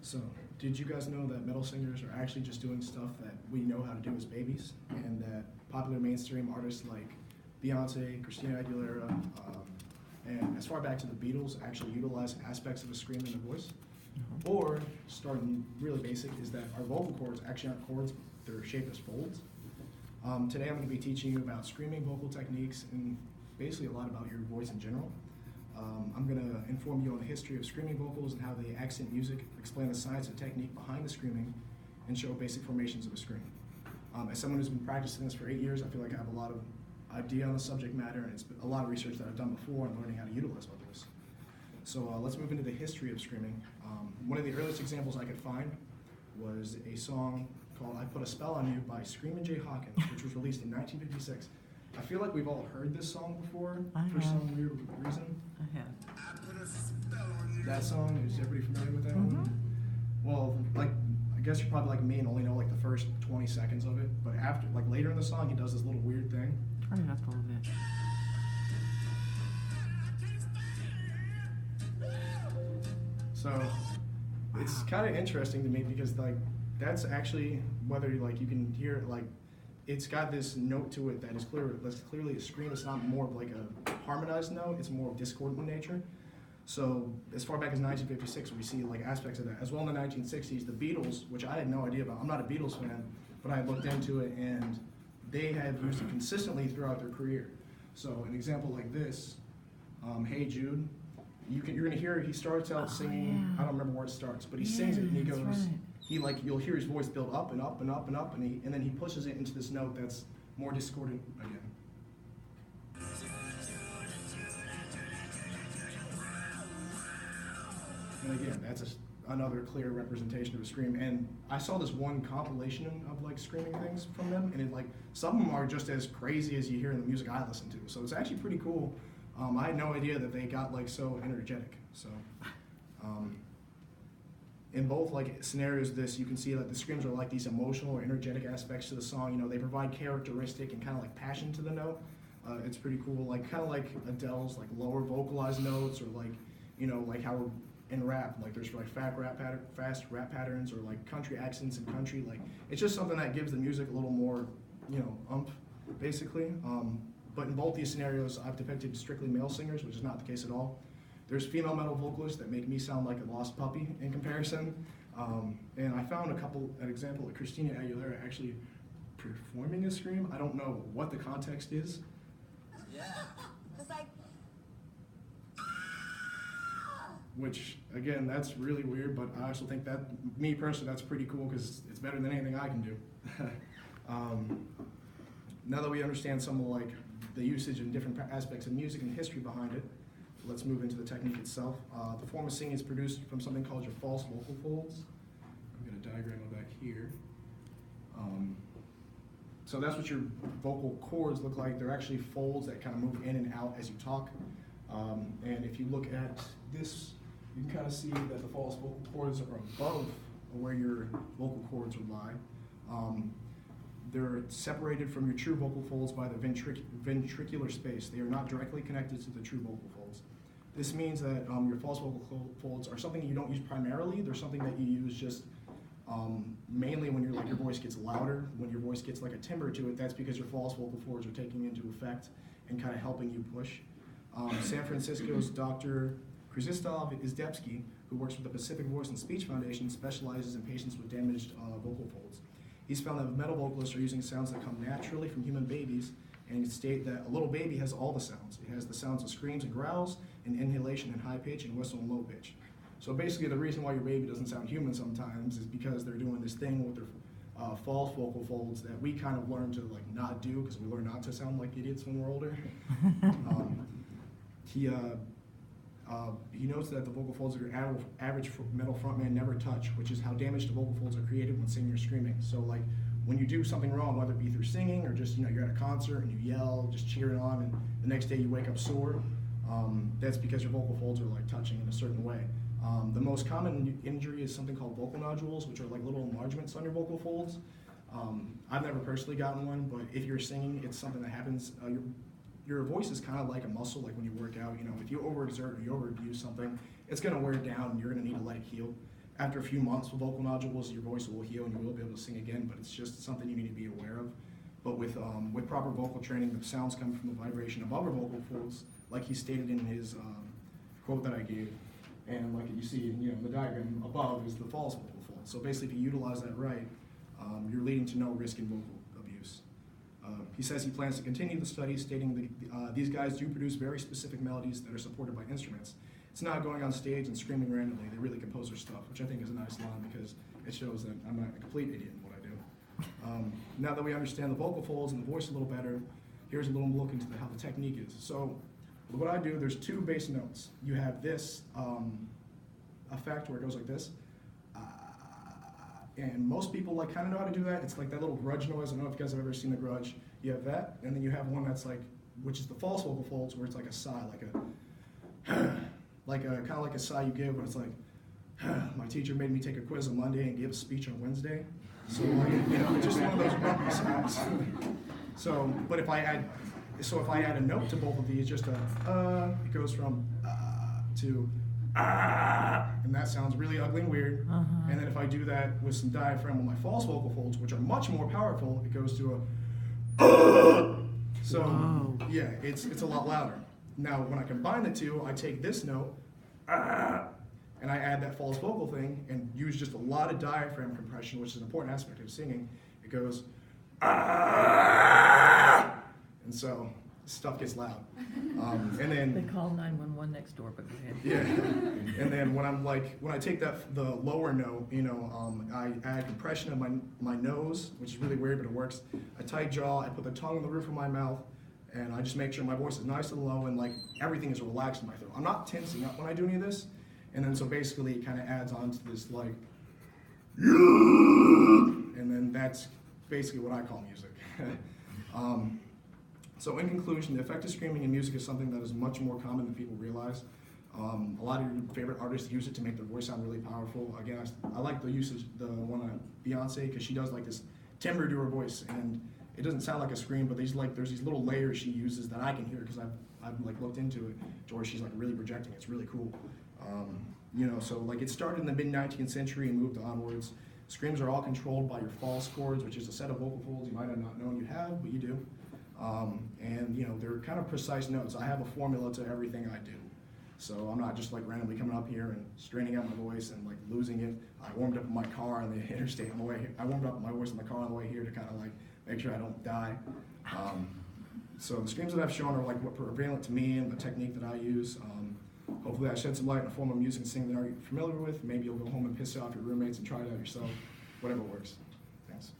So, did you guys know that metal singers are actually just doing stuff that we know how to do as babies, and that popular mainstream artists like Beyonce, Christina Aguilera, and as far back to the Beatles actually utilize aspects of a scream in their voice? Or, starting really basic, is that our vocal cords actually aren't cords, they're shaped as folds. Today I'm going to be teaching you about screaming vocal techniques and basically a lot about your voice in general. I'm going to inform you on the history of screaming vocals and how they accent music, explain the science and technique behind the screaming, and show basic formations of a scream. As someone who's been practicing this for 8 years, I feel like I have a lot of idea on the subject matter, and it's a lot of research that I've done before and learning how to utilize my voice. So let's move into the history of screaming. One of the earliest examples I could find was a song called I Put a Spell on You by Screamin' Jay Hawkins, which was released in 1956. I feel like we've all heard this song before for some weird reason. I have. That song, is everybody familiar with that Mm-hmm. one? Well, like, I guess you're probably like me and only know like the first 20 seconds of it, but after, like later in the song, he does this little weird thing. Turn it up a little bit. So it's kind of interesting to me because like that's actually whether like you can hear it, like it's got this note to it that is clearly a scream. It's not more of like a harmonized note. It's more of discordant in nature. So as far back as 1956, we see like aspects of that. As well in the 1960s, the Beatles, which I had no idea about. I'm not a Beatles fan, but I looked into it and they have used it consistently throughout their career. So an example like this, Hey Jude, you're gonna hear he starts out singing. Yeah. I don't remember where it starts, but he sings it and he that's goes. right. He like you'll hear his voice build up and up and up and up, and then he pushes it into this note that's more discordant again. And again, that's another clear representation of a scream. And I saw this one compilation of like screaming things from them, and it like some of them are just as crazy as you hear in the music I listen to. So it's actually pretty cool. I had no idea that they got like so energetic. So in both like scenarios, you can see that the screams are like these emotional or energetic aspects to the song. You know, they provide characteristic and kind of like passion to the note. It's pretty cool, like kind of like Adele's like lower vocalized notes, or like like how in rap, like there's like fast rap patterns, or like country accents in country. Like it's just something that gives the music a little more, oomph, basically. But in both these scenarios, I've depicted strictly male singers, which is not the case at all. There's female metal vocalists that make me sound like a lost puppy in comparison. And I found an example of Christina Aguilera actually performing a scream. I don't know what the context is. Yeah. It's like, Which, again, that's really weird, but I also think that, me personally, that's pretty cool because it's better than anything I can do. Now that we understand some of like the usage and different aspects of music and history behind it, let's move into the technique itself. The form of singing is produced from something called your false vocal folds. I'm going to diagram it back here. So that's what your vocal cords look like. They're actually folds that kind of move in and out as you talk. And if you look at this, you can kind of see that the false vocal cords are above where your vocal cords would lie. They're separated from your true vocal folds by the ventricular space. They are not directly connected to the true vocal folds. This means that your false vocal folds are something you don't use primarily. They're something that you use just mainly when your voice gets louder, when your voice gets like a timbre to it. That's because your false vocal folds are taking into effect and kind of helping you push. San Francisco's Dr. Krzysztof Izdebski, who works with the Pacific Voice and Speech Foundation, specializes in patients with damaged vocal folds. He's found that metal vocalists are using sounds that come naturally from human babies, and he states that a little baby has all the sounds. It has the sounds of screams and growls, and inhalation and high pitch, and whistle and low pitch. So basically the reason why your baby doesn't sound human sometimes is because they're doing this thing with their false vocal folds that we kind of learn to like not do because we learn not to sound like idiots when we're older. He notes that the vocal folds of your average metal frontman never touch, which is how damaged the vocal folds are created when singing or screaming. So like when you do something wrong, whether it be through singing or just you're at a concert and you yell, just cheering on, and the next day you wake up sore, that's because your vocal folds are like touching in a certain way. The most common injury is something called vocal nodules, which are like little enlargements on your vocal folds. I've never personally gotten one, but if you're singing, it's something that happens. Your voice is kind of like a muscle, like when you work out. If you overexert or you overuse something, it's going to wear it down and you're going to need to let it heal. after a few months with vocal nodules, your voice will heal and you will be able to sing again, but it's just something you need to be aware of. But with proper vocal training, the sounds come from the vibration above our vocal folds, like he stated in his quote that I gave. And like you see, the diagram above is the false vocal fold. So basically, if you utilize that right, you're leading to no risk in vocal abuse. He says he plans to continue the study, stating that these guys do produce very specific melodies that are supported by instruments. It's not going on stage and screaming randomly. They really compose their stuff, which I think is a nice line because it shows that I'm not a complete idiot in what I do. Now that we understand the vocal folds and the voice a little better, here's a little look into how the technique is. So what I do, there's 2 bass notes. You have this effect where it goes like this. And most people kind of know how to do that. It's like that little grudge noise. I don't know if you guys have ever seen The Grudge. You have that, and then you have one that's which is the false vocal folds, where it's like a sigh, kind of like a sigh you give when it's like, my teacher made me take a quiz on Monday and give a speech on Wednesday. So it's just one of those grumpy sighs. So, but if I add a note to both of these, just it goes from to and that sounds really ugly and weird. And then if I do that with some diaphragm on my false vocal folds, which are much more powerful, it goes to a so Whoa. yeah, it's a lot louder. Now when I combine the two, I take this note and I add that false vocal thing and use just a lot of diaphragm compression, which is an important aspect of singing. It goes and so stuff gets loud. And then They call 911 next door, but go ahead. yeah, and then when I take the lower note, I add compression of my nose, which is really weird, but it works. A tight jaw. I put the tongue on the roof of my mouth, and I just make sure my voice is nice and low and everything is relaxed in my throat. I'm not tensing up when I do any of this, and then so basically it kind of adds on to this and then that's basically what I call music. So in conclusion, the effect of screaming in music is something that is much more common than people realize. A lot of your favorite artists use it to make their voice sound really powerful. Again, I like the usage, the one on Beyonce, because she does this timbre to her voice, and it doesn't sound like a scream, but there's these little layers she uses that I can hear because I've looked into it to where she's really projecting. It's really cool. So it started in the mid-19th century and moved onwards. Screams are all controlled by your false chords, which is a set of vocal folds you might have not known you have, but you do. And they're kind of precise notes. I have a formula to everything I do. So I'm not just randomly coming up here and straining out my voice and losing it. I warmed up my car on the interstate on the way. I warmed up my voice in the car on the way here to kind of make sure I don't die. So the screams that I've shown are what prevalent to me and the technique that I use. Hopefully I shed some light on a form of music and singing that you're familiar with. Maybe you'll go home and piss off your roommates and try it out yourself. Whatever works. Thanks.